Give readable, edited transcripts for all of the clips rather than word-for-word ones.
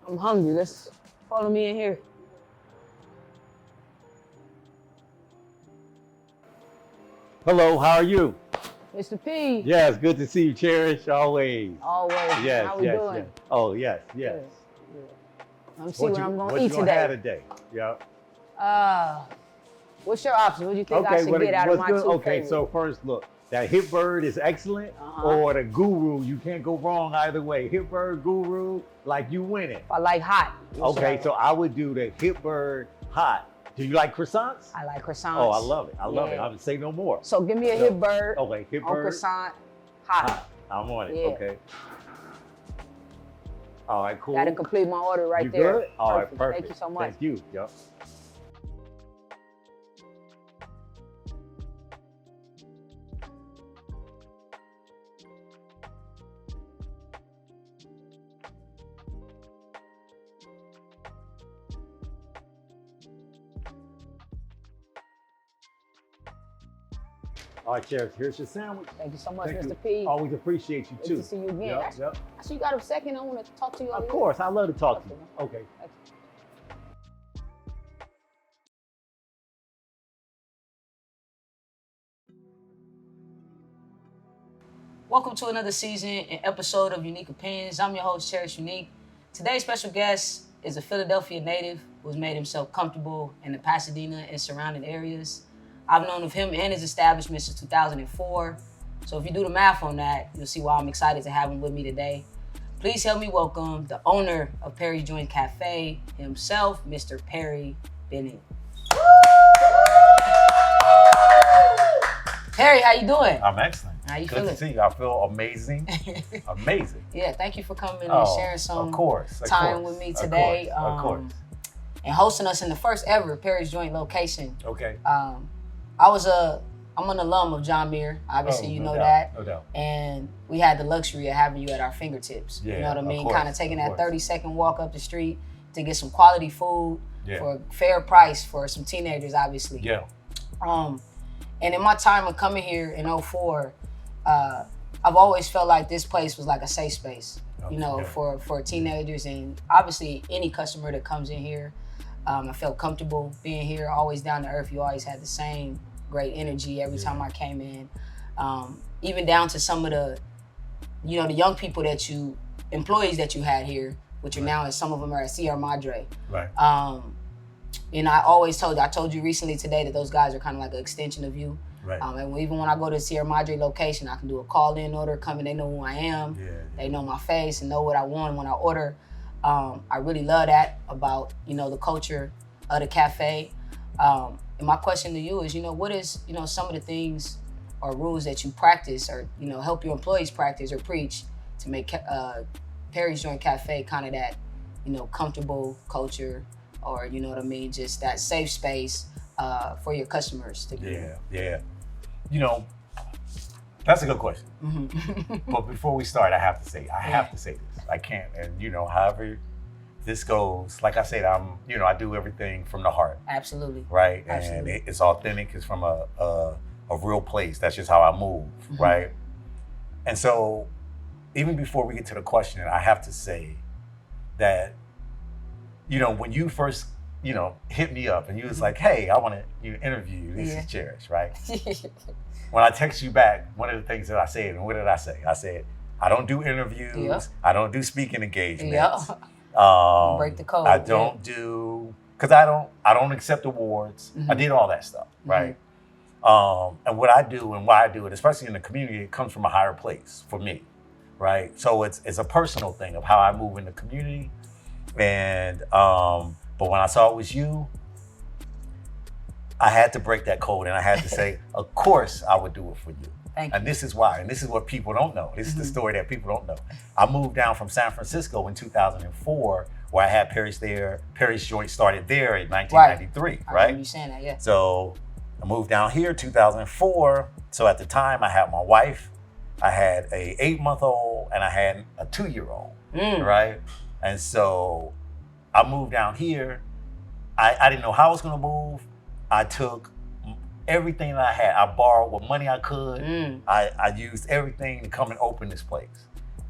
I'm hungry. Let's follow me in here. Hello, how are you? Mr. P. Yes, good to see you, Cherish, always. Always. Yes, How we yes, doing? yes. Oh, yes, yes. Good. I'm see what I'm gonna what eat you gonna today. have today? Yeah. What's your option? What do you think I Okay, should get out of my good? two Okay, favorites? so first look, that hip bird is excellent, or the guru, you can't go wrong either way. Hip bird, guru, like you win it. I like hot. Okay, so I would do the hip bird hot. Do you like croissants? I like croissants. Oh, I love it. I love it. I would say no more. So give me a hip bird. Okay, hip on bird. Croissant hot. Hot. I'm on it. Yeah. Okay. All right, cool. That'll complete my order right you there. Good? All right, perfect. Thank you so much. Thank you. Yep. All right, Cherish, here's your sandwich. Thank you so much, Thank Mr. you. P. Always appreciate you, too. Good to see you again. Yep. So you got a second? I want to talk to you. Of course, I love to talk to you. Okay. Welcome to another season and episode of Unique Opinions. I'm your host, Cherish Unique. Today's special guest is a Philadelphia native who's made himself comfortable in the Pasadena and surrounding areas. I've known of him and his establishment since 2004. So if you do the math on that, you'll see why I'm excited to have him with me today. Please help me welcome the owner of Perry's Joint Cafe himself, Mr. Perry Bennett. Perry, how you doing? I'm excellent. How you Good feeling? to see you. I feel amazing. Amazing. Yeah, thank you for coming and sharing some time with me today. Of course. And hosting us in the first ever Perry's Joint location. Okay. I'm an alum of John Muir. Obviously, you know that. No doubt. And we had the luxury of having you at our fingertips. Yeah, you know what I mean? course, Kind of taking that course. 30-second walk up the street to get some quality food for a fair price for some teenagers, obviously. Yeah. And in my time of coming here in 2004, I've always felt like this place was like a safe space, for teenagers and obviously any customer that comes in here. I felt comfortable being here, always down to earth. You always had the same great energy every time I came in. Even down to some of the young people employees that you had here, which are now, some of them are at Sierra Madre. Right. And I told you recently today that those guys are kind of like an extension of you. Right. And even when I go to the Sierra Madre location, I can do a call-in order, come in, they know who I am. Yeah. They know my face and know what I want when I order. I really love that about, the culture of the cafe. And my question to you is, what is, some of the things or rules that you practice or, help your employees practice or preach to make Perry's Joint Cafe kind of that, comfortable culture or, you know what I mean, just that safe space for your customers to be. Yeah. That's a good question. Mm-hmm. But before we start, I have to say this. I can't, and however this goes, like I said, I do everything from the heart. Absolutely. Right? Absolutely. And it's authentic, it's from a real place. That's just how I move, right? And so, even before we get to the question, I have to say that, when you first, hit me up and you was like, hey, I want to interview you. This is Cherish, right? When I text you back, one of the things that I said, and what did I say? I said, I don't do interviews. Yep. I don't do speaking engagements. Yep. Break the code. I don't do, because I don't accept awards. I did all that stuff, right? And what I do and why I do it, especially in the community, it comes from a higher place for me, right? So it's a personal thing of how I move in the community. And but when I saw it was you, I had to break that code and I had to say, of course I would do it for you. Thank you. And this is why, and this is what people don't know. This is the story that people don't know. I moved down from San Francisco in 2004, where I had Perry's there. Perry's Joint started there in 1993, right? I remember you saying that, yeah. So I moved down here 2004. So at the time I had my wife, I had a 8-month-old, and I had a 2-year-old, right? And so I moved down here. I didn't know how I was gonna move. I took everything that I had. I borrowed what money I could. I used everything to come and open this place.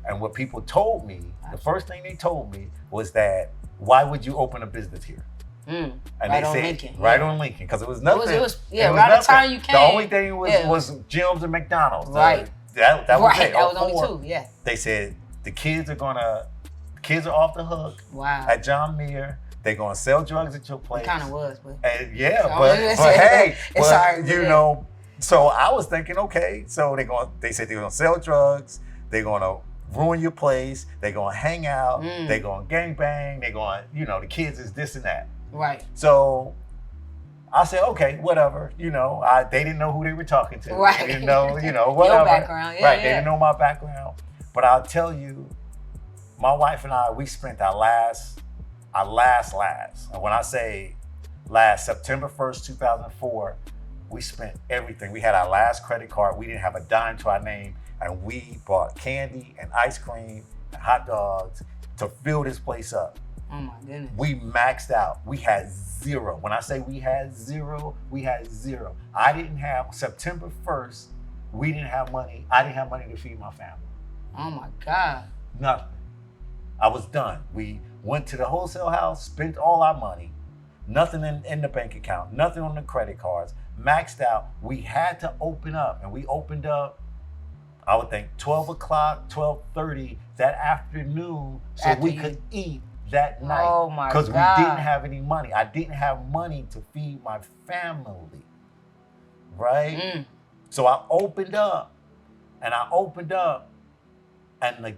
And what people told me, the first thing they told me was that, why would you open a business here? And right on said, Lincoln. Right on Lincoln, because it was nothing. It was right the time you came. The only thing was gyms and McDonald's. Right. That was it. That was only two, yeah. They said the kids are off the hook. Wow. At John Muir. They're gonna sell drugs at your place. It kind of was, but but hey, it's hard, you know. So I was thinking, okay, so they said they're gonna sell drugs. They're gonna ruin your place. They're gonna hang out. They're gonna gangbang. They're gonna, the kids is this and that. Right. So I said, okay, whatever. They didn't know who they were talking to. Right. They didn't know, whatever. Your background, yeah, right. They didn't know my background. But I'll tell you, my wife and I, we spent our last. And when I say last, September 1st, 2004, we spent everything. We had our last credit card. We didn't have a dime to our name. And we bought candy and ice cream and hot dogs to fill this place up. Oh my goodness. We maxed out. We had zero. When I say we had zero, we had zero. I didn't have, September 1st, we didn't have money. I didn't have money to feed my family. Oh my God. Nothing. I was done. We went to the wholesale house, spent all our money, nothing in the bank account, nothing on the credit cards, maxed out. We had to open up, and we opened up, I would think 12 o'clock, 12:30 that afternoon, so we could eat that night. Oh my God. Because we didn't have any money. I didn't have money to feed my family, right? So I opened up, and the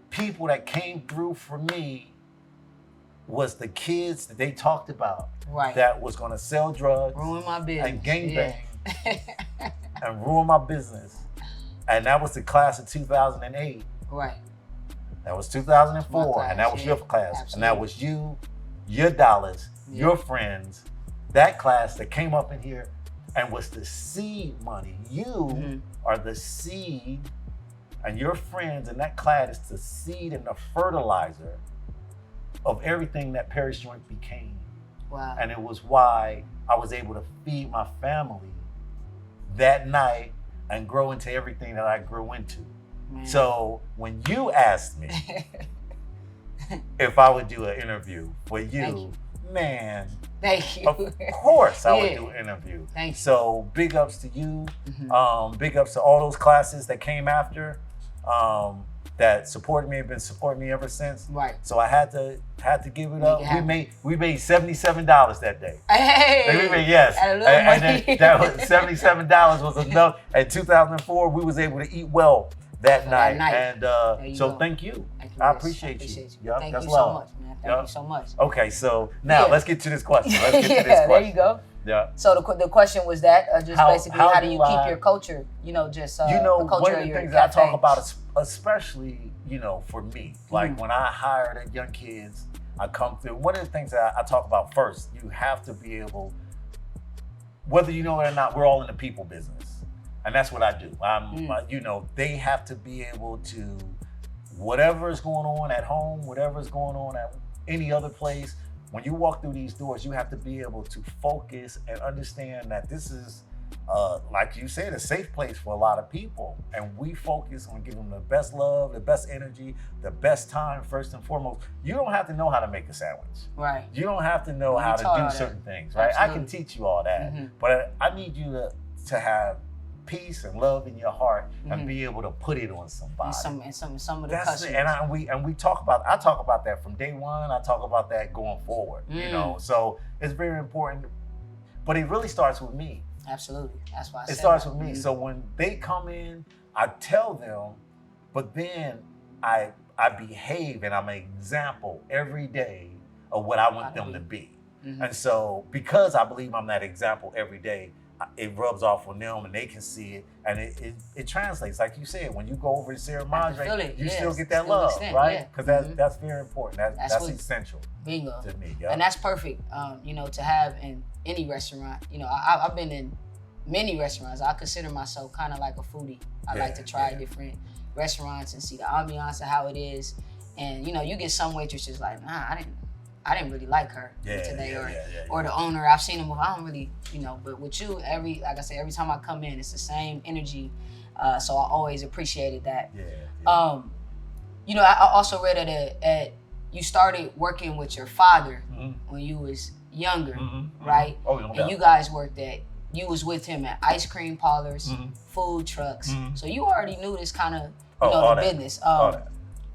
people that came through for me was the kids that they talked about, right? That was gonna sell drugs, ruin my business, and gangbang, and ruin my business. And that was the class of 2008. Right. That was 2004, class, and that was your class, absolutely. and that was you, your dollars, your friends, that class that came up in here and was the seed money. You are the seed. And your friends in that class is the seed and the fertilizer of everything that Parish Joint became. Wow. And it was why I was able to feed my family that night and grow into everything that I grew into. Man. So when you asked me if I would do an interview for you, man, thank you. Of course I would do an interview. Thank you. So big ups to you. Big ups to all those classes that came after. That supported me and been supporting me ever since. Right. So I had to give it up. We made $77 that day. Hey. Yes. And then that was $77 was enough. In 2004, we was able to eat well that night. And so thank you. I appreciate you. Yep, thank you so much, man. Thank you so much. Okay, so now let's get to this question. There you go. Yeah. So the question was that basically how do you keep your culture, the culture one of of the your things that I cafe. talk about, especially for me, like when I hire the young kids, I come through. One of the things that I talk about first, you have to be able, whether you know it or not, we're all in the people business, and that's what I do. They have to be able to, whatever is going on at home, whatever is going on at any other place. When you walk through these doors, you have to be able to focus and understand that this is, like you said, a safe place for a lot of people. And we focus on giving them the best love, the best energy, the best time, first and foremost. You don't have to know how to make a sandwich. Right. You don't have to know how to do certain things, right? Absolutely. I can teach you all that. But I need you to have peace and love in your heart and be able to put it on somebody. And some of the customers. And we talk about, I talk about that from day one. I talk about that going forward, so it's very important, but it really starts with me. Absolutely. That's why I said it starts with me. So when they come in, I tell them, but then I behave and I'm an example every day of what I want them to be. And so because I believe I'm that example every day, it rubs off on them and they can see it, and it translates. Like you said, when you go over to Sarah Madre, you still get that love, right? Because that's very important. That's essential. Bingo. To me, and that's perfect. To have in any restaurant. I've been in many restaurants. I consider myself kind of like a foodie. I like to try different restaurants and see the ambiance of how it is. And you get some waitresses like, nah, I didn't really like her today, or the owner. I've seen them. I don't really, But with you, every time I come in, it's the same energy. So I always appreciated that. you know, I also read at you started working with your father when you was younger, right? Oh, no and doubt. you guys you was with him at ice cream parlors, food trucks. So you already knew this kind of, the business.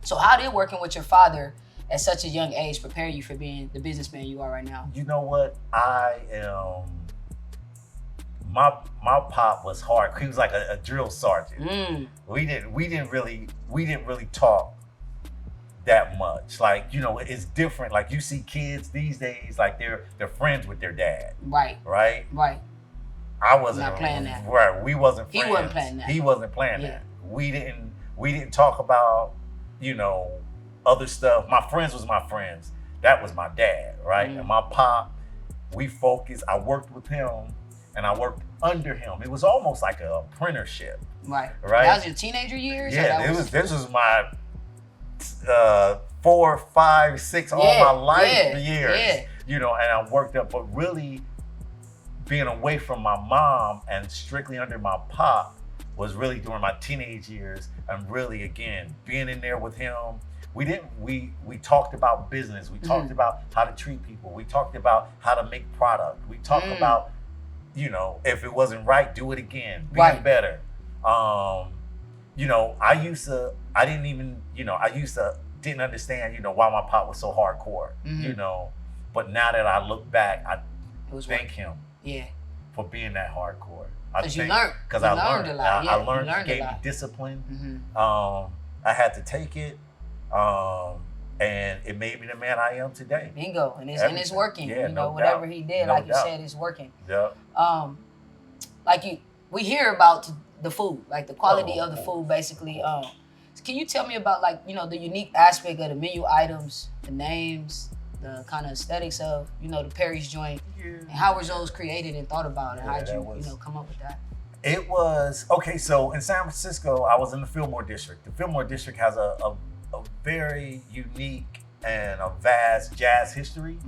So how did working with your father at such a young age prepare you for being the businessman you are right now? You know what? I am. My pop was hard. He was like a drill sergeant. We didn't really talk that much. Like, you know, it's different. Like, you see kids these days, like they're friends with their dad. Right. I wasn't not playing that. Right. We wasn't friends. He wasn't playing that. He wasn't playing that. We didn't talk about, you know, other stuff. My friends was my friends. That was my dad, right? And my pop, we focused. I worked with him and I worked under him. It was almost like a apprenticeship. Right. That was your teenager years? Yeah, this was my 4, 5, 6, all my life years. Yeah. You know, and I worked up, but really being away from my mom and strictly under my pop was really during my teenage years, and really, again, being in there with him. We talked about business. We talked about how to treat people. We talked about how to make product. We talked about, you know, if it wasn't right, do it again, being better. You know, I used to didn't understand, you know, why my pop was so hardcore, you know. But now that I look back, I thank him for being that hardcore. Because you learned. Because I learned a lot. I learned. He gave me discipline. I had to take it. And it made me the man I am today. Bingo. And it's working. Yeah, you know, no whatever doubt. he did, No like doubt. you said, it's working. Yeah. We hear about the food, like the quality of the food, basically. Can you tell me about, like, you know, the unique aspect of the menu items, the names, the kind of aesthetics of, you know, the Perry's joint, and how was those created and thought about, and how did you come up with that? It was, okay, so in San Francisco, I was in the Fillmore District. The Fillmore District has a very unique and a vast jazz history.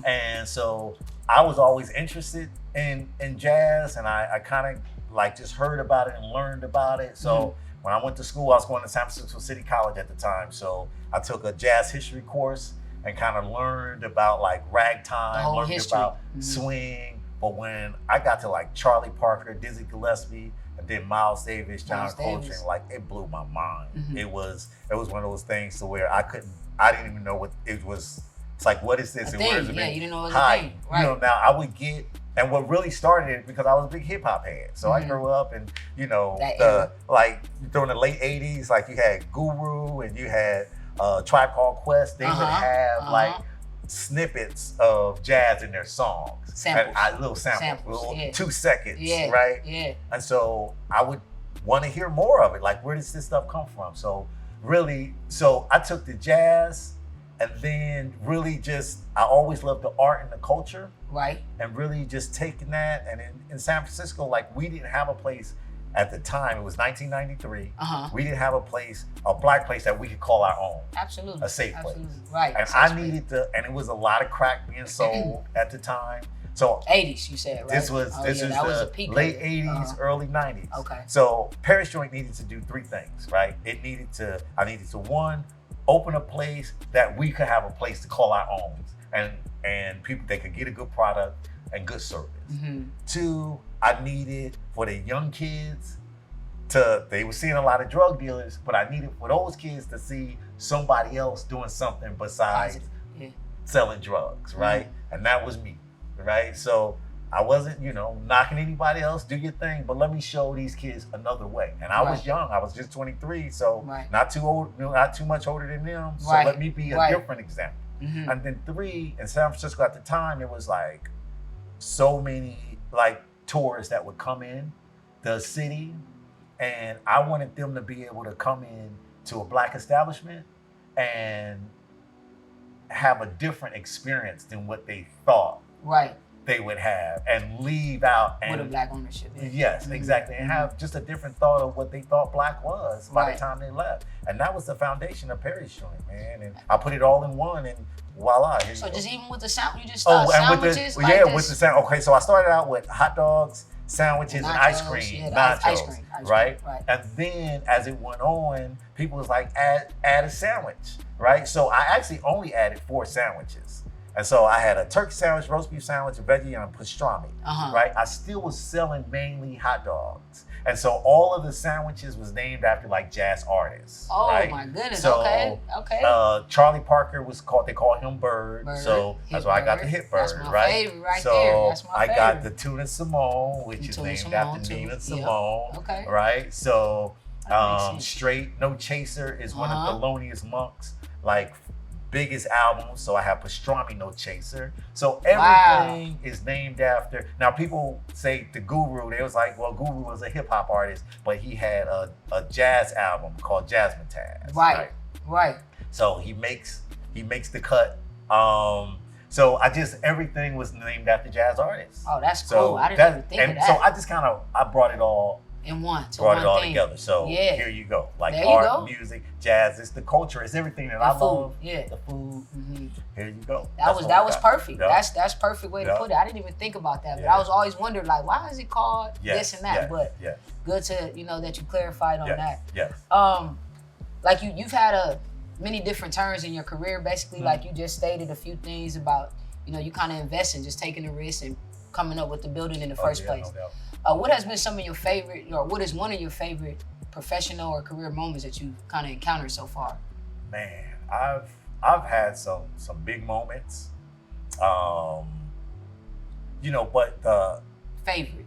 And so I was always interested in jazz, and I kind of like just heard about it and learned about it. So when I went to school, I was going to San Francisco City College at the time. So I took a jazz history course and kind of learned about like ragtime, learned about swing. But when I got to like Charlie Parker, Dizzy Gillespie, and then Miles Davis, John Coltrane, like it blew my mind. It was one of those things to where I didn't even know what it was. It's like, what is this? You didn't know it was a thing. Right. You know, now I would get, and what really started it because I was a big hip hop head. So I grew up and, you know, like during the late 80s, like you had Guru and you had Tribe Called Quest. They would have like snippets of jazz in their songs. Samples. Little samples, little 2 seconds, right? Yeah. And so I would want to hear more of it. Like, where does this stuff come from? So really, I took the jazz and then really just, I always loved the art and the culture. Right. And really just taking that. And in San Francisco, like we didn't have a place at the time, it was 1993. We didn't have a black place that we could call our own. Absolutely. A safe place. Right. And I needed and it was a lot of crack being sold at the time. So 80s, you said, right? This was the late 80s, early 90s. Okay. So Paris Joint needed to do 3 things, right? I needed to one, open a place that we could have a place to call our own, and people, they could get a good product and good service. 2, I needed for the young kids they were seeing a lot of drug dealers, but I needed for those kids to see somebody else doing something besides selling drugs, right? And that was me, right? So I wasn't, you know, knocking anybody else, do your thing, but let me show these kids another way. And I was young, I was just 23, so not too old, not too much older than them. So let me be a different example. And then 3, in San Francisco at the time, it was like so many like tourists that would come in the city, and I wanted them to be able to come in to a black establishment and have a different experience than what they thought they would have, and leave out and with a black ownership. Yes, exactly, and have just a different thought of what they thought black was by the time they left. And that was the foundation of Perry's Joint, man. And I put it all in one, and voila. So just even with the sound, you just start sandwiches? With the sound. Okay, so I started out with hot dogs, sandwiches and ice cream, nachos, ice cream, right? And then as it went on, people was like, add a sandwich, right? So I actually only added 4 sandwiches. And so I had a turkey sandwich, roast beef sandwich, a veggie, and a pastrami, right? I still was selling mainly hot dogs. And so all of the sandwiches was named after like jazz artists. Oh right? my goodness! So, okay. Charlie Parker they called him Bird. So that's why I got the Hit Bird, that's my right? Favorite right so there. That's my favorite. got the Tuna Simone, which is named after Nina Simone. Okay. Right? So Straight No Chaser is one of Thelonious Monk's like biggest albums. So I have Pastrami No Chaser. So everything is named after. Now people say the Guru, they was like, well, Guru was a hip hop artist, but he had a jazz album called Jazzmatazz. Right. So he makes the cut. So everything was named after jazz artists. Oh, that's cool. I didn't even think of that. So I just I brought it all in one. Brought it all together. So here you go. Like art, music, jazz, it's the culture, it's everything that I love. Yeah. The food. Here you go. That was perfect. That's perfect way to put it. I didn't even think about that, but I was always wondering like, why is it called this and that? But good to that you clarified on that. Yes. Like you've had many different turns in your career. Basically, like you just stated a few things about you kind of investing, just taking the risk and coming up with the building in the first place. No doubt. What has been some of your favorite, or what is one of your favorite professional or career moments that you've kind of encountered so far? Man, I've had some big moments, but the favorite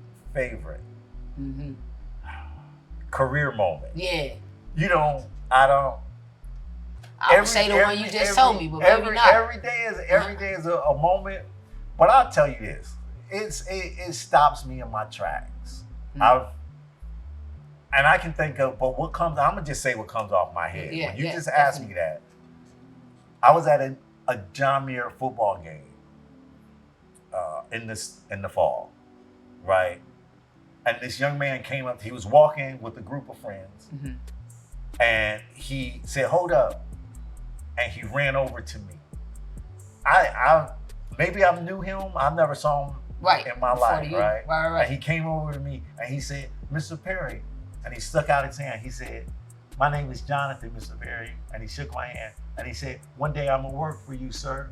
career moment. Yeah. I would say the one you just told me, but maybe not. Every day is a moment, but I'll tell you this. It stops me in my tracks. And I can think of, but I'm gonna just say what comes off my head. When you just asked me that, I was at a John Muir football game in the fall, right? And this young man came up. He was walking with a group of friends, and he said, "Hold up," and he ran over to me. I maybe I knew him. I never saw him. In my life, right? And he came over to me and he said, "Mr. Perry," and he stuck out his hand. He said, "My name is Jonathan, Mr. Perry," and he shook my hand and he said, "One day I'm gonna work for you, sir."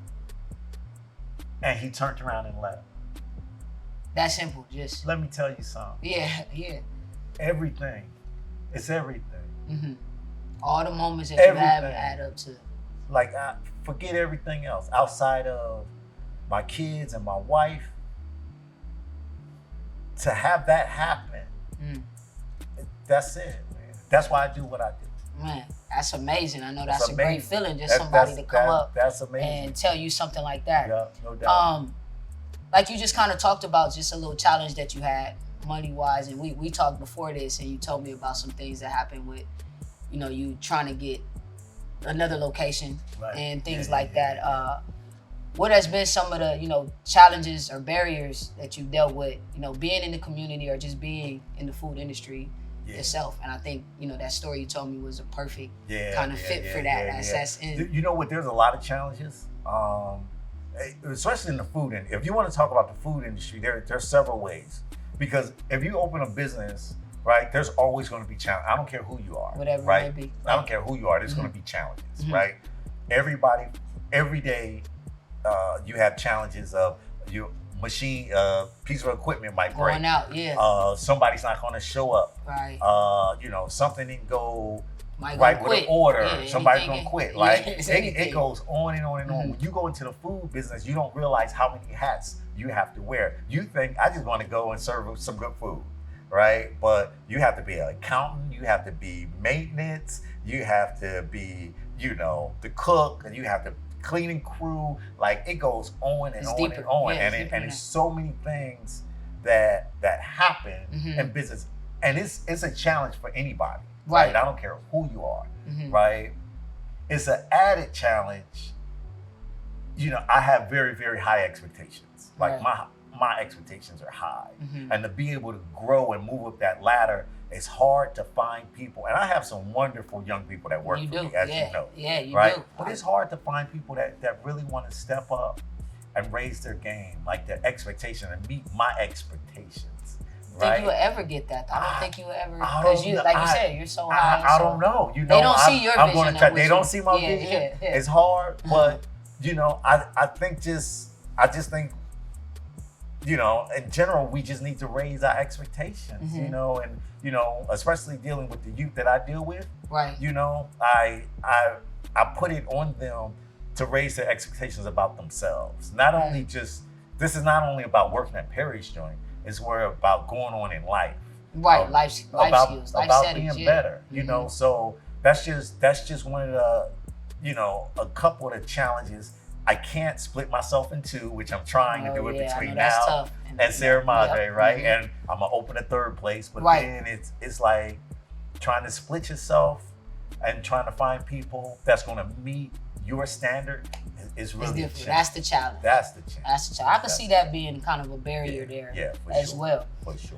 And he turned around and left. That simple, just. Let me tell you something. Yeah. Everything. It's everything. All the moments that you have add up to. Like, I forget everything else outside of my kids and my wife. To have that happen, that's it, man. That's why I do what I do. Man, that's amazing. I know that's a great feeling, just somebody to come up and tell you something like that. Yeah, no doubt. Like you just kind of talked about just a little challenge that you had money-wise, and we talked before this, and you told me about some things that happened with, you trying to get another location and things like that. What has been some of the, challenges or barriers that you've dealt with, being in the community or just being in the food industry itself? And I think, that story you told me was a perfect kind of fit for that. You know what? There's a lot of challenges, especially in the food. And if you want to talk about the food industry, there's several ways. Because if you open a business, right, there's always going to be challenges. I don't care who you are. Whatever right? it may be. I don't care who you are. There's going to be challenges, right? Everybody, every day, you have challenges of your machine, piece of equipment might break. Going out, somebody's not going to show up. Right. Something didn't go might right with an order. Somebody's going to quit. Like, it goes on and on and on. When you go into the food business, you don't realize how many hats you have to wear. You think, I just want to go and serve some good food, right? But you have to be an accountant. You have to be maintenance. You have to be, the cook, and you have to cleaning crew. Like, it goes on and on and on. And it's so many things that happen in business. And it's a challenge for anybody. Right. I don't care who you are. Right. It's an added challenge. I have very, very high expectations. Like my expectations are high. And to be able to grow and move up that ladder, it's hard to find people. And I have some wonderful young people that work for me, as you know. Yeah, you right? do. But it's hard to find people that really want to step up and raise their game, like their expectation, and meet my expectations. right? Think you will ever get that. I don't think you will ever, I because don't you, know. like you said, you're so high. I so don't know. You know, they don't see your I'm vision. gonna try. of They what don't you- see my yeah, vision. yeah, yeah. It's hard, but you know, I think I just think, you know, in general, we just need to raise our expectations. You know, and you know, especially dealing with the youth that I deal with. Right. You know, I put it on them to raise their expectations about themselves. Not only just, this is not only about working at Perry's joint, it's more about going on in life. Right, life skills, life about settings, being yeah. better, you know. So that's just one of the, you know, a couple of the challenges. I can't split myself in two, which I'm trying to do it between now and Sarah Madre, right? And I'm gonna open a third place, but then it's like trying to split yourself and trying to find people that's gonna meet your standard is really different. That's the challenge. That's the challenge. That's the challenge. I can see that being kind of a barrier there as well. For sure.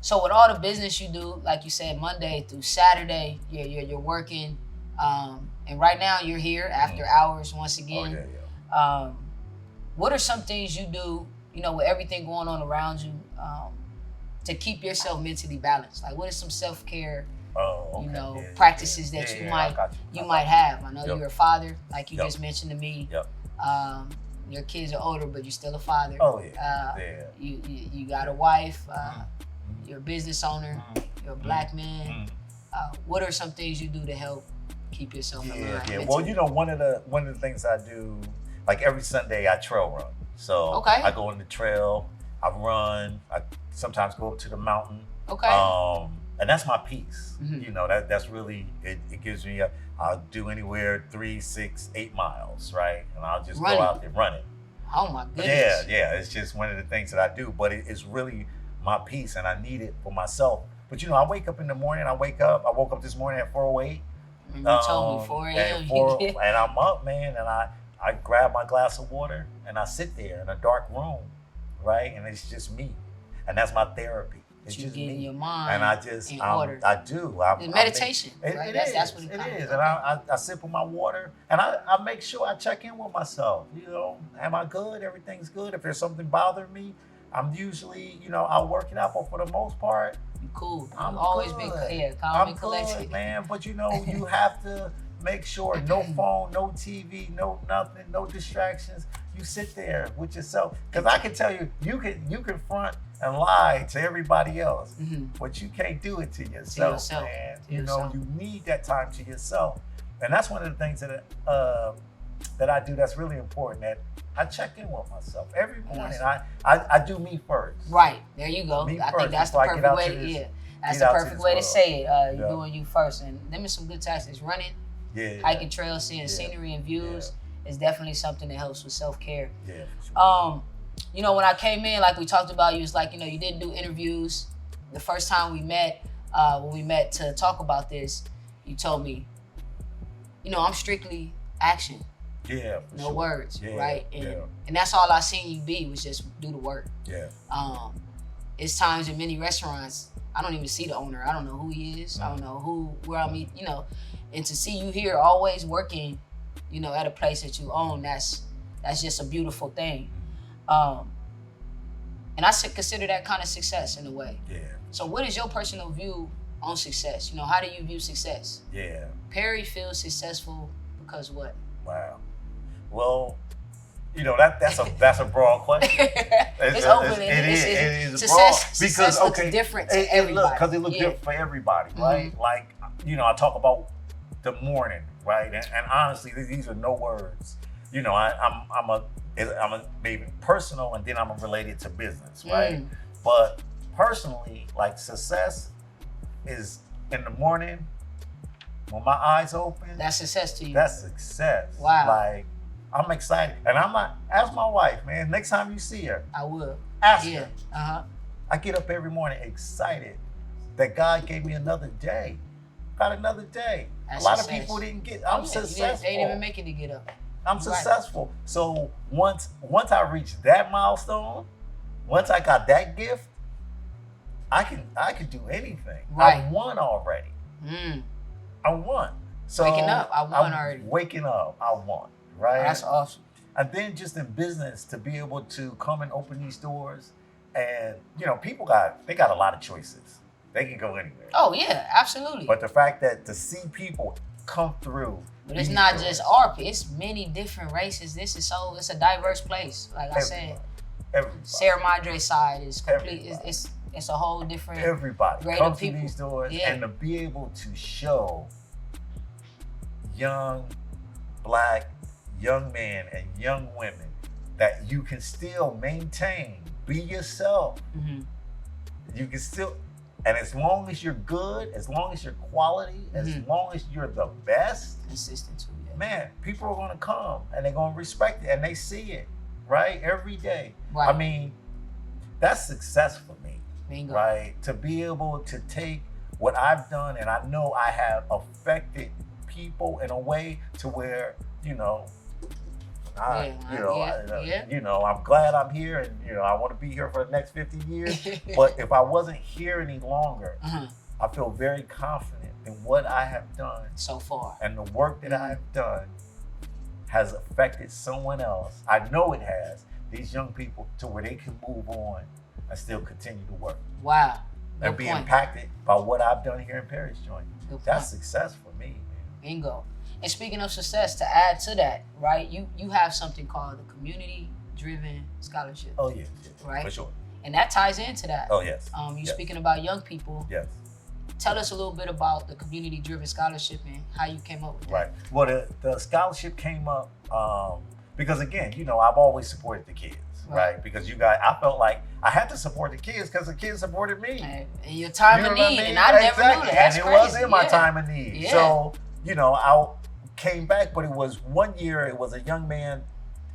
So with all the business you do, like you said, Monday through Saturday, you're working, and right now you're here after hours once again. What are some things you do, you know, with everything going on around you, to keep yourself mentally balanced? Like, what is some self-care, you know, practices that you might have? I know you're a father, like you just mentioned to me. Your kids are older, but you're still a father. You got a wife. You're a business owner. You're a black man. What are some things you do to help keep yourself alive? Well, you know, one of the things I do, like every Sunday, I trail run. So I go on the trail, I run, I sometimes go up to the mountain. And that's my peace. You know, that's really, it gives me I'll do anywhere 3, 6, 8 miles, right? And I'll just go out there running. Oh my goodness. Yeah, it's just one of the things that I do, but it's really my peace, and I need it for myself. But you know, I wake up in the morning, I woke up this morning at 4:08. You told me 4 a.m. And I'm up, man, and I grab my glass of water and I sit there in a dark room, right? And it's just me. And that's my therapy. It's just me. Your mind and I just, in order. I do. It's meditation, right? That's what it is. And I sip on my water, and I make sure I check in with myself. You know, am I good? Everything's good. If there's something bothering me, I'm usually, you know, I'll work it out, but for the most part, you cool. I'm always good. been calm and collected. Good, man. But you know, you have to make sure no phone, no TV, no nothing, no distractions. You sit there with yourself, because I can tell you, you can front and lie to everybody else, but you can't do it to yourself, man. You know, you need that time to yourself, and that's one of the things that I do that's really important. That I check in with myself every morning. I do me first. Right, there you go. I think that's the perfect way to that's the perfect way to say it. You're doing you first, and them are some good tactics. Running, hiking trails, seeing scenery and views is definitely something that helps with self-care. Yeah, for sure. You know, when I came in, like we talked about, you was like, you know, you didn't do interviews. The first time we met, when we met to talk about this, you told me, you know, I'm strictly action. Yeah, for no words, right? And that's all I seen you be, was just do the work. Yeah. It's times in many restaurants, I don't even see the owner. I don't know who he is. I don't know where I meet, you know. And to see you here always working, you know, at a place that you own, that's just a beautiful thing. And I consider that kind of success in a way. Yeah. So what is your personal view on success? You know, how do you view success? Yeah. Perry feels successful because what? Wow. Well, you know, that's a broad question. It's open. It is success, broad because looks different to everybody. Because it looks different for everybody, right? Like, you know, I talk about the morning, right? And honestly, these are no words. You know, I'm a maybe personal, and then I'm related to business, right? But personally, like, success is in the morning when my eyes open. That's success to you. That's success. Wow. Like, I'm excited, and I'm not. Ask my wife, man. Next time you see her, I will. Ask her. I get up every morning excited that God gave me another day. Got another day. That's a lot success. of people didn't get. I'm successful. They didn't even make it to get up. I'm successful. So once I reached that milestone, once I got that gift, I can do anything. Right. I won already. I won. So waking up, I won already. Waking up, I won. Right. That's awesome. And then just in business, to be able to come and open these doors And you know, people got a lot of choices. They can go anywhere. Oh yeah, absolutely. But the fact that to see people come through. But it's not just it's many different races. It's a diverse place. Like I said, Sierra Madre side is complete. It's a whole different. Everybody come through these doors, and to be able to show young black young men and young women that you can still maintain, be yourself. Mm-hmm. You can still, and as long as you're good, as long as you're quality, as long as you're the best, consistent too, man, people are gonna come and they're gonna respect it and they see it, right? Every day. Right. I mean, that's success for me. Bingo. Right? To be able to take what I've done, and I know I have affected people in a way to where, you know, I'm glad I'm here, and you know, I want to be here for the next 50 years. But if I wasn't here any longer, I feel very confident in what I have done so far, and the work that I have done has affected someone else. I know it has. These young people to where they can move on and still continue to work. Wow. And be impacted by what I've done here in Perry's Joint. That's success for me, man. Bingo. And speaking of success, to add to that, right, you have something called the community-driven scholarship. Oh, yes, right? For sure. And that ties into that. Oh, yes. You're speaking about young people. Yes. Tell us a little bit about the community-driven scholarship and how you came up with that. Right. Well, the scholarship came up because, again, you know, I've always supported the kids. Right, because I felt like I had to support the kids because the kids supported me. And your time of need, and I never knew that. That's and it crazy. was in my time of need. Yeah. So, you know, I came back, but it was one year, it was a young man,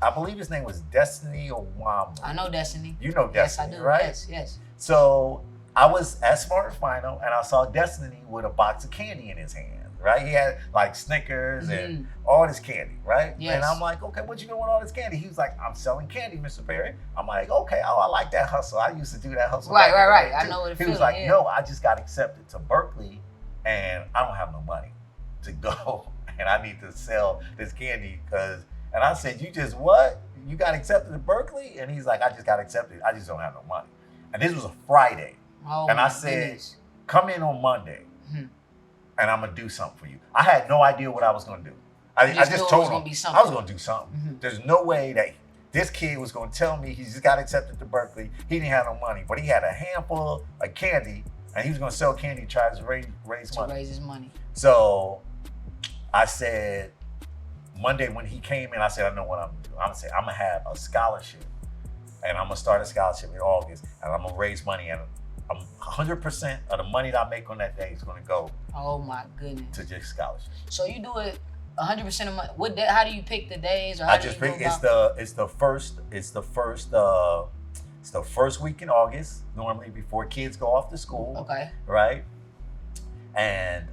I believe his name was Destiny Owama. I know Destiny. You know Destiny, yes, I do. right? Yes. So I was at Smart Final and I saw Destiny with a box of candy in his hand. Right, he had like Snickers and all this candy, right? Yes. And I'm like, okay, what you doing with all this candy? He was like, I'm selling candy, Mr. Perry. I'm like, okay, I like that hustle. I used to do that hustle. Right. I know what it feels like. He was like, no, I just got accepted to Berkeley, and I don't have no money to go, and I need to sell this candy because. And I said, you just what? You got accepted to Berkeley? And he's like, I just got accepted. I just don't have no money. And this was a Friday, and I said, come in on Monday. And I'm gonna do something for you. I had no idea what I was gonna do. I just told him I was gonna do something. There's no way that this kid was gonna tell me he just got accepted to Berkeley. He didn't have no money, but he had a handful of candy, and he was gonna sell candy to try to raise money. To raise his money. So I said Monday when he came in, I said, I know what I'm gonna do. I'm gonna say I'm gonna have a scholarship, and I'm gonna start a scholarship in August, and I'm gonna raise money, and 100% of the money that I make on that day is going to go. Oh my goodness! To just scholarship. So you do it 100% of money. What day? How do you pick the days? Or how I just pick. It's the first week in August. Normally before kids go off to school. Okay. Right. And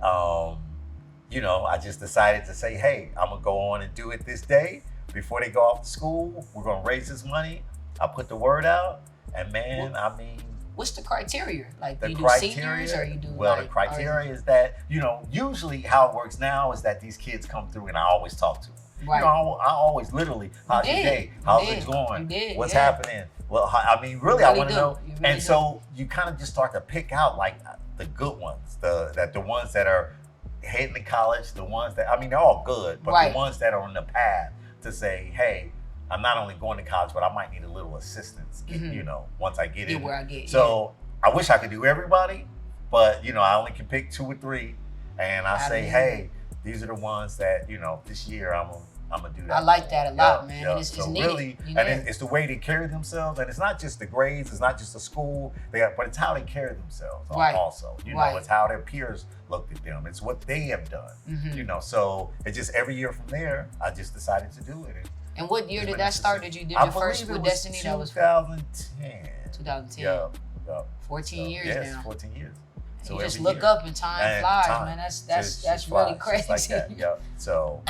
you know, I just decided to say, hey, I'm gonna go on and do it this day before they go off to school. We're gonna raise this money. I put the word out, and man, I mean. What's the criteria? Like, do you do seniors or you do the criteria is that, you know, usually how it works now is that these kids come through and I always talk to them. Right. You know, I always literally, how's your day? How's it going? What's happening? Well, I mean, really, I want to know. And so you kind of just start to pick out like the good ones, the ones that are heading to college, the ones that, I mean, they're all good, but the ones that are on the path to say, hey, I'm not only going to college, but I might need a little assistance, you know, once I get in. Where I get. So I wish I could do everybody, but, you know, I only can pick 2 or 3. And I say, hey, these are the ones that, you know, this year I'm going to do that. I like that a lot, man. And it's needed. Really, and it's the way they carry themselves. And it's not just the grades. It's not just the school. But it's how they carry themselves also. You know, it's how their peers looked at them. It's what they have done. You know, so it's just every year from there, I just decided to do it. And what year did that start? Did you do your first with Destiny? That was 2010. 2010. Yeah. 14 years now. Yes, 14 years. So you just look up and time flies, man. That's really crazy. Like that. Yeah. So,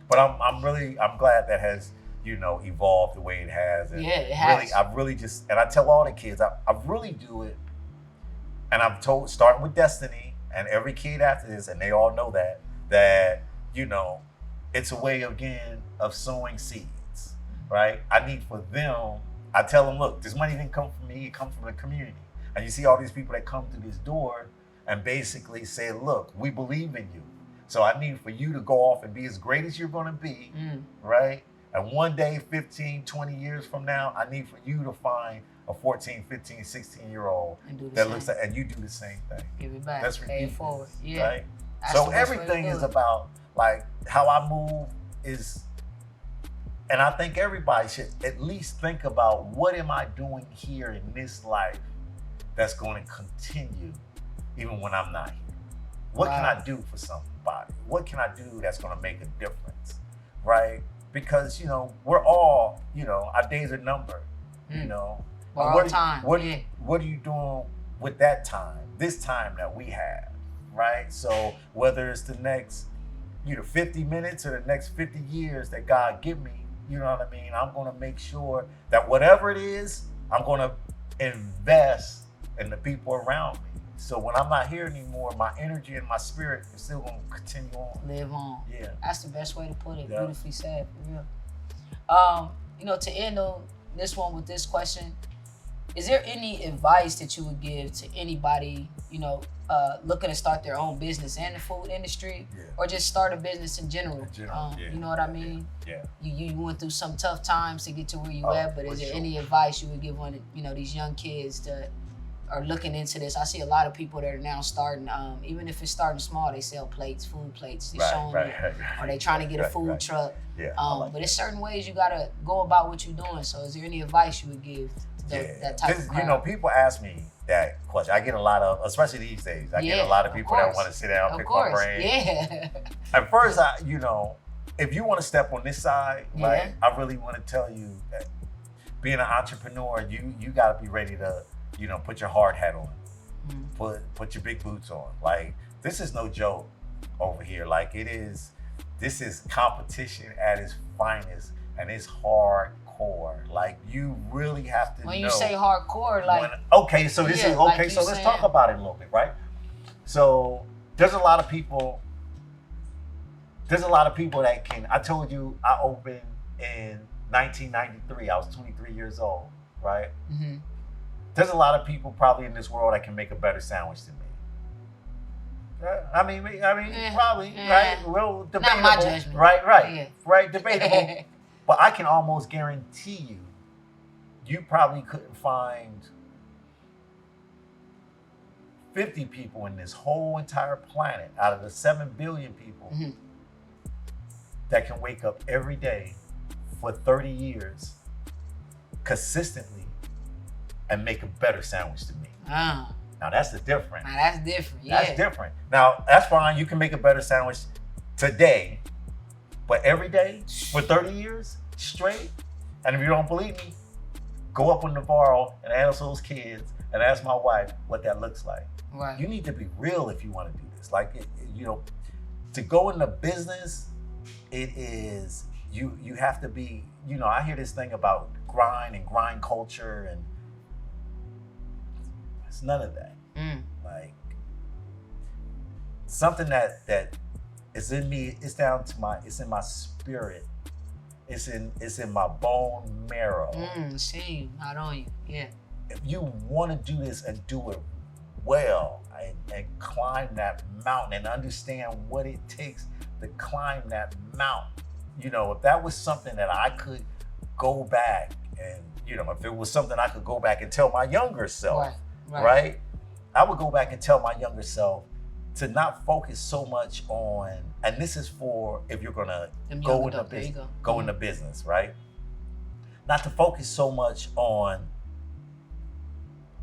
but I'm glad that has, you know, evolved the way it has. And it has. I've really just, and I tell all the kids, I really do it. And I've told, starting with Destiny and every kid after this, and they all know that, you know, it's a way, again, of sowing seeds, right? I need for them I tell them, look, this money didn't come from me, it comes from the community. And you see all these people that come through this door and basically say, look, we believe in you. So I need for you to go off and be as great as you're going to be, right? And one day, 15, 20 years from now, I need for you to find a 14, 15, 16-year-old that looks like, and you do the same thing. Give it back. Let's pay it forward. Yeah. Right? That's So everything is about, like, how I move is, and I think everybody should at least think about, what am I doing here in this life that's going to continue even when I'm not here? What can I do for somebody? What can I do that's going to make a difference, right? Because, we're all, our days are numbered, Borrowed time. What are you doing with that time, this time that we have, right? So whether it's the next, 50 minutes or the next 50 years that God give me, you know what I mean? I'm going to make sure that whatever it is, I'm going to invest in the people around me. So when I'm not here anymore, my energy and my spirit is still going to continue on. Live on. Yeah. That's the best way to put it. Yeah. Beautifully said, for real. To end on this one with this question, is there any advice that you would give to anybody, looking to start their own business in the food industry, or just start a business in general? You know what I mean? Yeah. You went through some tough times to get to where you at, but is there any advice you would give on, these young kids that are looking into this? I see a lot of people that are now starting, even if it's starting small, they sell plates, food plates. They're showing or they trying to get a food truck. Yeah, but there's certain ways you gotta go about what you're doing. So is there any advice you would give to that type of crowd? People ask me that question. I get a lot of, especially these days, I get a lot of people that want to sit down and pick my brain. Yeah. At first, if you want to step on this side, right, I really want to tell you that being an entrepreneur, you got to be ready to, put your hard hat on, put your big boots on. Like, this is no joke over here. Like, this is competition at its finest, and it's hardcore. Like, you really have to know. When you say hardcore, like. So let's talk about it a little bit, right? So there's a lot of people that can, I told you I opened in 1993. I was 23 years old, right? Mm-hmm. There's a lot of people probably in this world that can make a better sandwich than me. Probably, right? Well, debatable. Not my judgment. Right, debatable. But I can almost guarantee you probably couldn't find 50 people in this whole entire planet out of the 7 billion people that can wake up every day for 30 years consistently and make a better sandwich than me. Now that's the difference. That's different. Now that's fine. You can make a better sandwich today, but every day for 30 years straight. And if you don't believe me, go up on Navarro and ask those kids and ask my wife what that looks like. Right. You need to be real if you want to do this. Like, to go into business, it is, you have to be, I hear this thing about grind and grind culture, and it's none of that. Like, something that is in me, it's in my spirit. It's in my bone marrow. Shame, not on you. Yeah. If you want to do this and do it well and climb that mountain and understand what it takes to climb that mountain, if that was something that I could go back and, if it was something I could go back and tell my younger self, right? I would go back and tell my younger self to not focus so much on, and this is for if you're gonna go into business, right? Not to focus so much on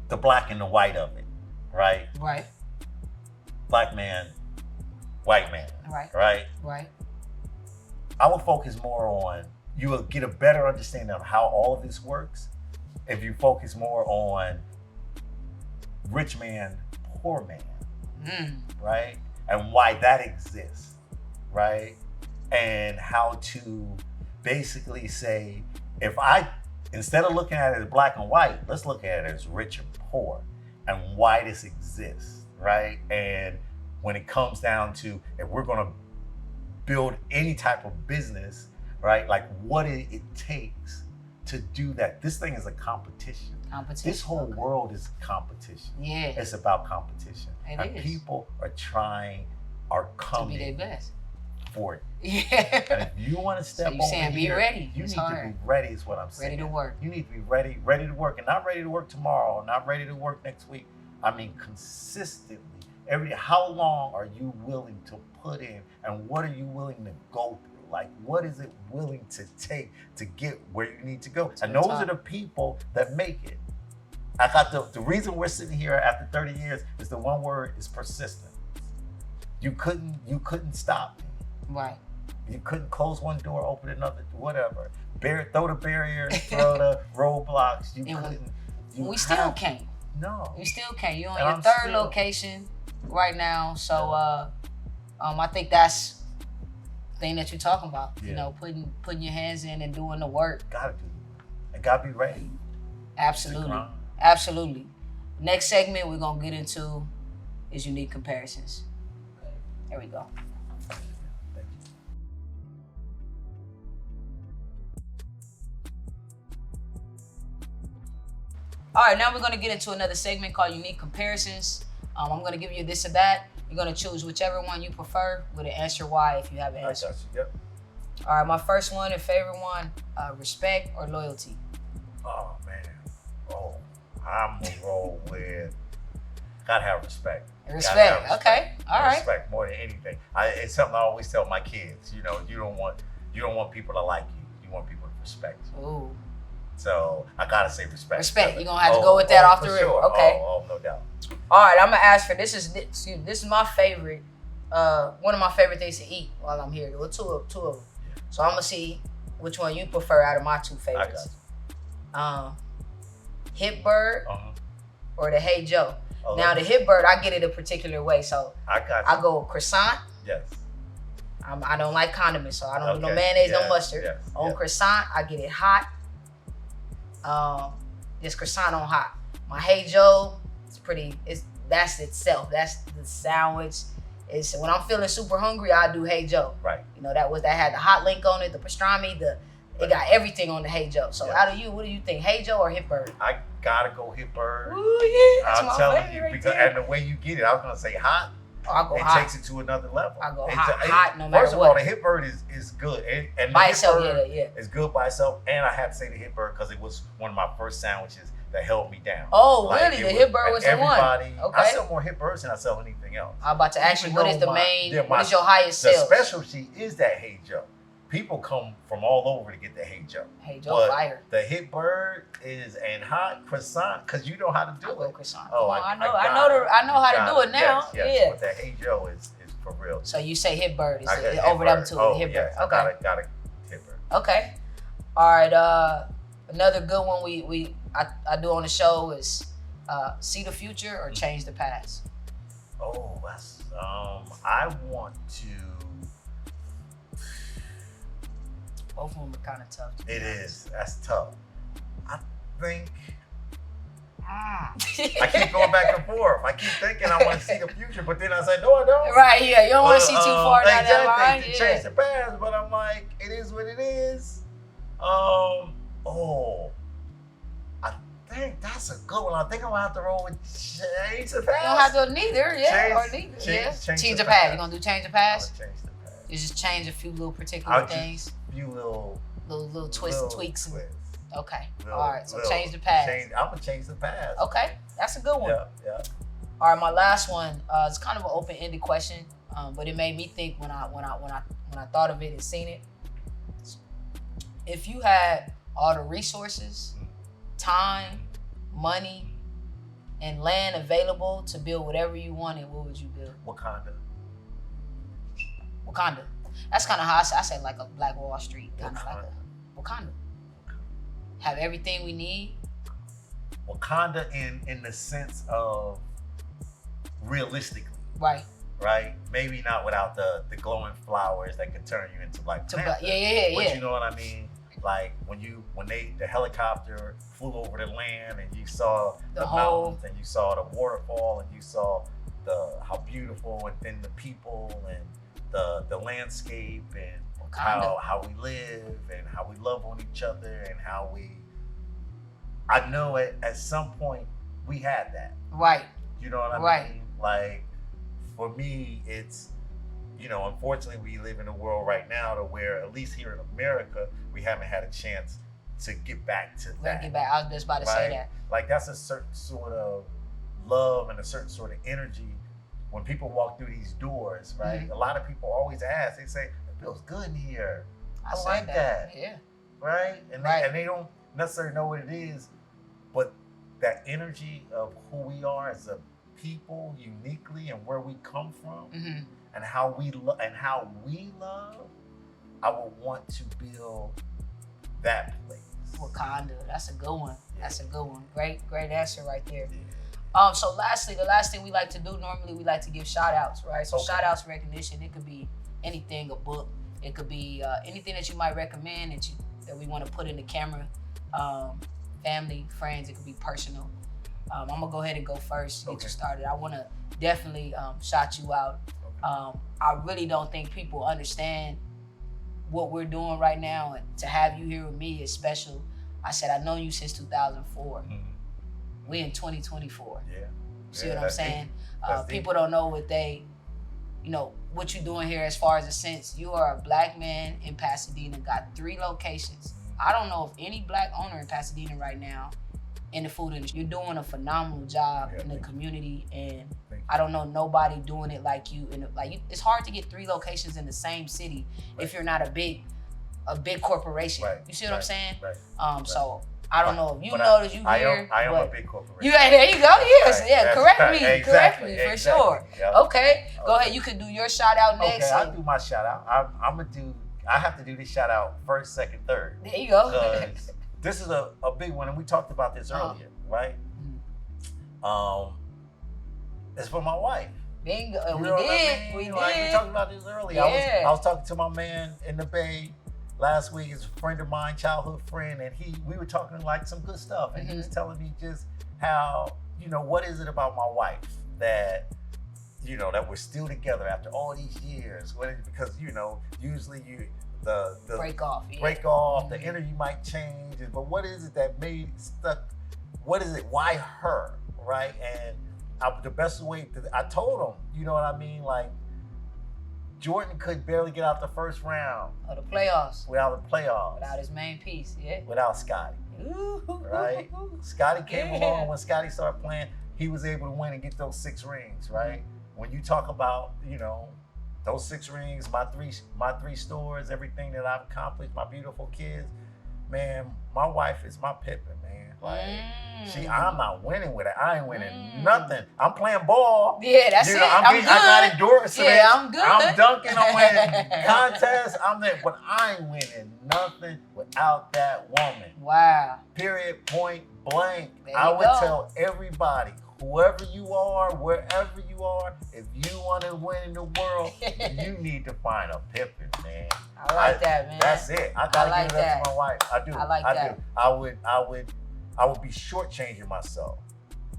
the black and the white of it, right? Right. Black man, white man, right. I will focus more on, you will get a better understanding of how all of this works if you focus more on rich man, poor man, right? And why that exists, right? And how to basically say, instead of looking at it as black and white, let's look at it as rich and poor and why this exists, right? And when it comes down to, if we're gonna build any type of business, right? Like, what it takes to do that. This thing is a competition. This whole world is competition. Yeah. It's about competition. It and is. people are coming to be their best. for it. Yeah. And if you want to step over saying here, be ready. you It's need hard. to be ready is what I'm saying. Ready to work. You need to be ready to work, and not ready to work tomorrow, not ready to work next week. I mean, consistently. How long are you willing to put in, and what are you willing to go through? Like, what is it willing to take to get where you need to go? And those are the people that make it. I got the reason we're sitting here after 30 years is the one word is persistence. You couldn't stop me. Right. You couldn't close one door, open another, whatever. Throw the barriers, throw the roadblocks. You couldn't. We still can't. No. You still can't. You're on your third location right now, so I think that's the thing that you're talking about. Yeah. You know, putting your hands in and doing the work. Gotta do it. And gotta be ready. Absolutely. Next segment we're gonna get into is unique comparisons. There we go. Thank you. All right, now we're gonna get into another segment called unique comparisons. I'm gonna give you this or that. You're gonna choose whichever one you prefer with an answer why if you have an answer. I got you. Yep. All right, my first one and favorite one, respect or loyalty? Oh man. I'm gonna roll with gotta have respect. Respect. Okay. All right. Respect more than anything. It's something I always tell my kids. You know, you don't want people to like you. You want people to respect you. Ooh. So I gotta say respect. Respect. You're gonna have to go with that off the rip. Sure. Okay. No doubt. All right, I'm gonna ask for this is my favorite, one of my favorite things to eat while I'm here. Well, two of them. Yeah. So I'm gonna see which one you prefer out of my two favorites. Hip Bird or the Hey Joe. Now the Hip Bird, I get it a particular way. So I go croissant. Yes. I don't like condiments, so I don't do no mayonnaise, no mustard. Yes. On croissant, I get it hot. Just croissant on hot. My Hey Joe, that's itself. That's the sandwich. It's when I'm feeling super hungry, I do Hey Joe. Right. You know, that had the hot link on it, the pastrami, it got everything on the Hey Joe. So out of you, what do you think? Hey Joe or Hip Bird? I gotta go Hip Bird. Ooh, yeah, I'm telling you, because and the way you get it, I was gonna say hot. I go hot. Takes it to another level. I go hot no matter what. First of all, the Hip Bird is good. And by itself, it's good by itself. And I have to say the Hip Bird because it was one of my first sandwiches that held me down. Oh, really? The Hip Bird was the one? Okay. I sell more Hip Birds than I sell anything else. I'm about to ask you, what is your highest sales? The specialty is that Hey Joe. People come from all over to get the Hey Joe. Hey Joe, fire. The Hip Bird and hot croissant because you know how to do it. Croissant. Oh, I know how to do it now. Yes. Yeah. But that Hey Joe is for real. So you say Hip Bird is over them too. Hip Bird. Okay. Got a Hip Bird. Okay. All right. Another good one I do on the show is see the future or change the past. Oh, that's I want to. Both of them are kind of tough. It is. That's tough. I think. I keep going back and forth. I keep thinking I want to see the future, but then I say, no, I don't. Right, yeah. You don't want to see too far down that line. To change the past, but I'm like, it is what it is. I think that's a good one. I think I'm going to have to roll with change the past. You don't have to neither, Change the past. You going to do change the past? Change the past. You just change a few little particular things. Few little twists and tweaks. Okay. All right. So change the past. I'm gonna change the past. Okay. That's a good one. Yeah. All right. My last one. It's kind of an open-ended question, but it made me think when I thought of it and seen it. If you had all the resources, time, money, and land available to build whatever you wanted, what would you build? Wakanda. That's kind of how I say like a Black Wall Street, kind of like a Wakanda. Have everything we need. Wakanda in the sense of realistically. Right. Maybe not without the glowing flowers that can turn you into Black Panther. Yeah. But you know what I mean? Like when the helicopter flew over the land and you saw the mountains and you saw the waterfall and you saw how beautiful and then the people and the landscape and how we live and how we love on each other and how I know at some point we had that. Right. You know what I mean? Like, for me, it's, unfortunately we live in a world right now to where, at least here in America, we haven't had a chance to get back to that. Get back. I was just about to say that. Like, that's a certain sort of love and a certain sort of energy when people walk through these doors, right? Mm-hmm. A lot of people always ask, they say, it feels good in here. I like that. Yeah. Right? And they don't necessarily know what it is, but that energy of who we are as a people uniquely and where we come from, mm-hmm. and how we love, I would want to build that place. Wakanda. That's a good one. Yeah. That's a good one. Great answer right there. Yeah. So lastly, the last thing we like to do, normally we like to give shout outs, right? So shout outs, recognition, it could be anything, a book, it could be anything that you might recommend that we want to put in the camera, family, friends, it could be personal. I'm gonna go ahead and go first to get you started. I want to definitely shout you out. I really don't think people understand what we're doing right now, and to have you here with me is special. I said I've known you since 2004. Mm-hmm. We in 2024. Yeah. See what I'm saying? People don't know what what you're doing here as far as a sense. You are a black man in Pasadena, got 3 locations. I don't know of any black owner in Pasadena right now in the food industry. You're doing a phenomenal job in the community, and I don't know nobody doing it like you. It's hard to get 3 locations in the same city if you're not a big corporation. Right. You see what I'm saying? Right. So I don't know if you know that you here. I am a big corporation. There you go. Yes, right. Correct me for sure. Yep. Okay, go ahead. You can do your shout out next. Okay, I'll do my shout out. I have to do this shout out first, second, third. There you go. Because this is a big one, and we talked about this earlier, right? It's for my wife. Bingo. We did. We talked about this earlier. Yeah. I was talking to my man in the Bay last week. He's a friend of mine, childhood friend, and we were talking like some good stuff, and he was telling me just how, what is it about my wife that, that we're still together after all these years? Because usually the break off, mm-hmm. The energy might change, but what is it that made stuck? What is it? Why her? Right? And the best way I told him, you know what I mean? Like, Jordan could barely get out the first round of the playoffs. Without his main piece, without Scotty. Ooh. Right? Scotty came along. When Scotty started playing, he was able to win and get those 6 rings, right? When you talk about, those 6 rings, my three stores, everything that I've accomplished, my beautiful kids, man, my wife is my Pippin, man. Like, I'm not winning with it. I ain't winning nothing. I'm playing ball. Yeah, that's it. I'm good. I got endurance. Yeah, I'm good. I'm dunking. I'm winning contests. I'm there, but I ain't winning nothing without that woman. Wow. Period. Point blank. I would tell everybody, whoever you are, wherever you are, if you want to win in the world, you need to find a Pippin, man. I like that, man. That's it. I gotta give it up to my wife. I do. I like that. I would be shortchanging myself.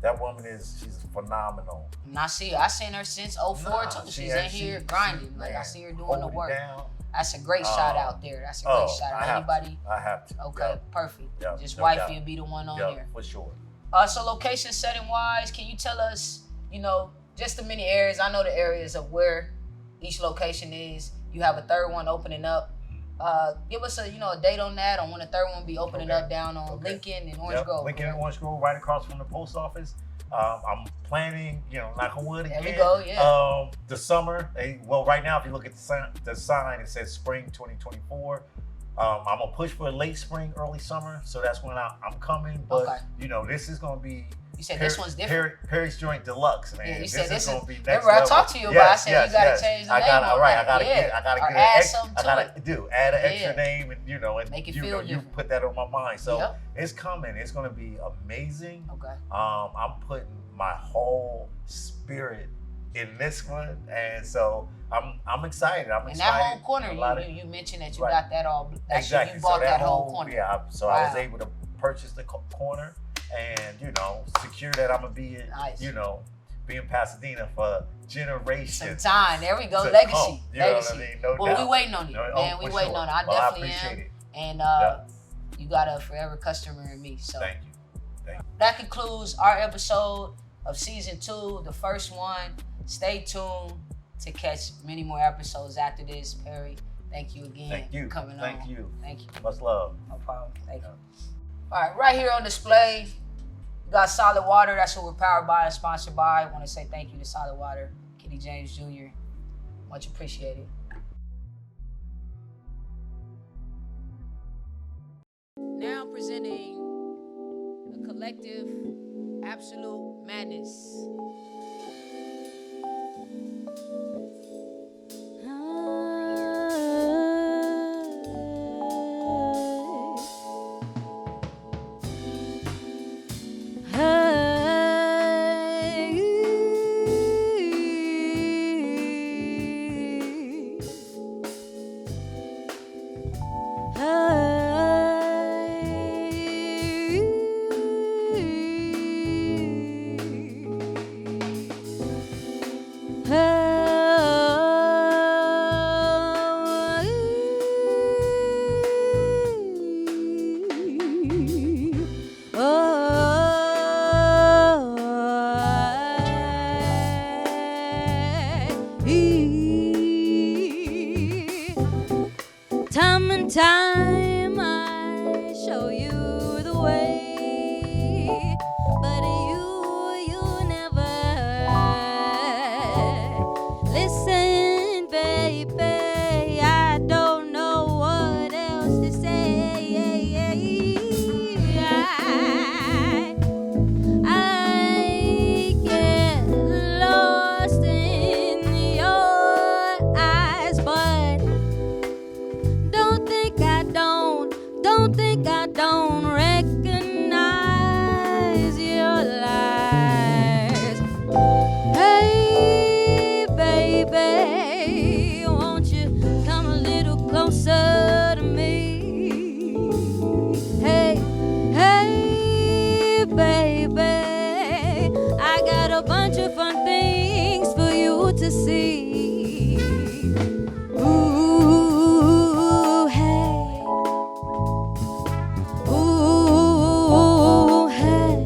That woman she's phenomenal. And I seen her since 2004 too. She's in here grinding. I see her doing the work. That's a great shout out there. That's a great shout out. Anybody? I have to. Okay, perfect. Just wifey will be the one on there. For sure. So location setting wise, can you tell us, just the many areas? I know the areas of where each location is. You have a third one opening up. Give us a date on that, on when the third one will be opening up down on Lincoln and Orange Grove. Lincoln and Orange Grove, right across from the post office. I'm planning, knock on wood again. There we go, yeah. The summer, right now, if you look at the sign, it says spring 2024. I'm gonna push for late spring, early summer, so that's when I'm coming. But this is gonna be. You said this one's different. Perry's Joint Deluxe, man. Yeah, you said this is gonna be next level. I talked to you about. I said you gotta change the name. I gotta add something to it. Add an extra name, and and make it feel you put that on my mind. So it's coming. It's gonna be amazing. Okay. I'm putting my whole spirit in this one, and so I'm excited. I'm excited. And that whole corner, you mentioned that you got that all. Exactly. You bought that whole corner. Yeah. So I was able to purchase the corner, and secure that I'm gonna be, be in Pasadena for generations. Some time. There we go. To Legacy. come. You know Legacy. what I mean? No Well, doubt. we waiting on it, man. We waiting on it. I definitely appreciate am. it. And Yeah. you got a forever customer in me. So Thank you. that concludes our episode of season 2, the first one. Stay tuned to catch many more episodes after this. Perry, thank you again Thank you. for coming on. Thank you. Thank you. Much love. No problem. Thank you. All right, right here on display, we got Solid Water. That's what we're powered by and sponsored by. I want to say thank you to Solid Water, Kenny James Jr. Much appreciated. Now presenting the collective Absolute Madness. Time and time I show you the way, but you never listen, baby. I don't know what else to say. I get lost in your eyes, but don't think I don't recognize your lies. Hey, baby, won't you come a little closer to me? Hey, baby, I got a bunch of fun things for you to see. Ooh, hey. Ooh, hey.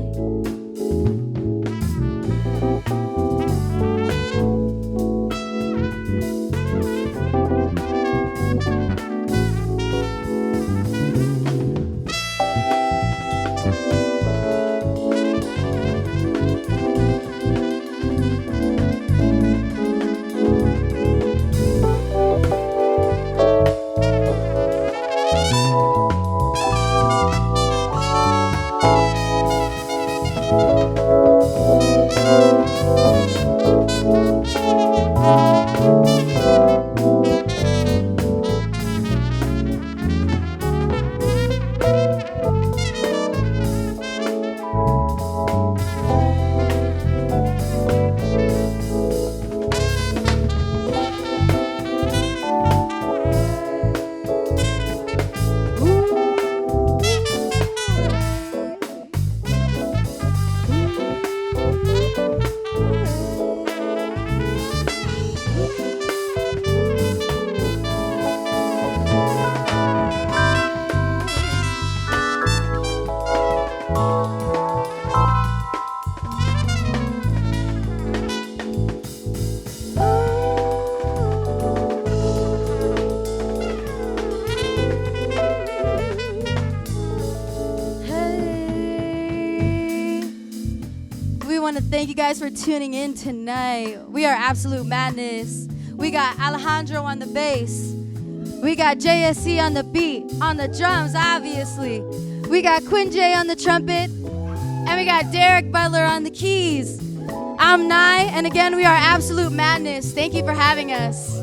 We want to thank you guys for tuning in tonight. We are Absolute Madness. We got Alejandro on the bass. We got JSC on the beat, on the drums, obviously. We got Quinn J on the trumpet. And we got Derek Butler on the keys. I'm Nye, and again, we are Absolute Madness. Thank you for having us.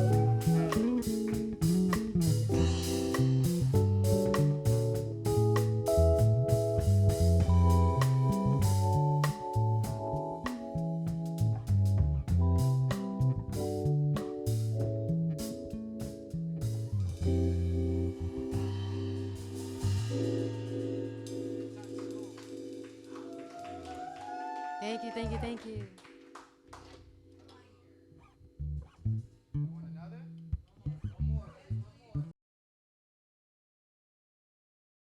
Thank you.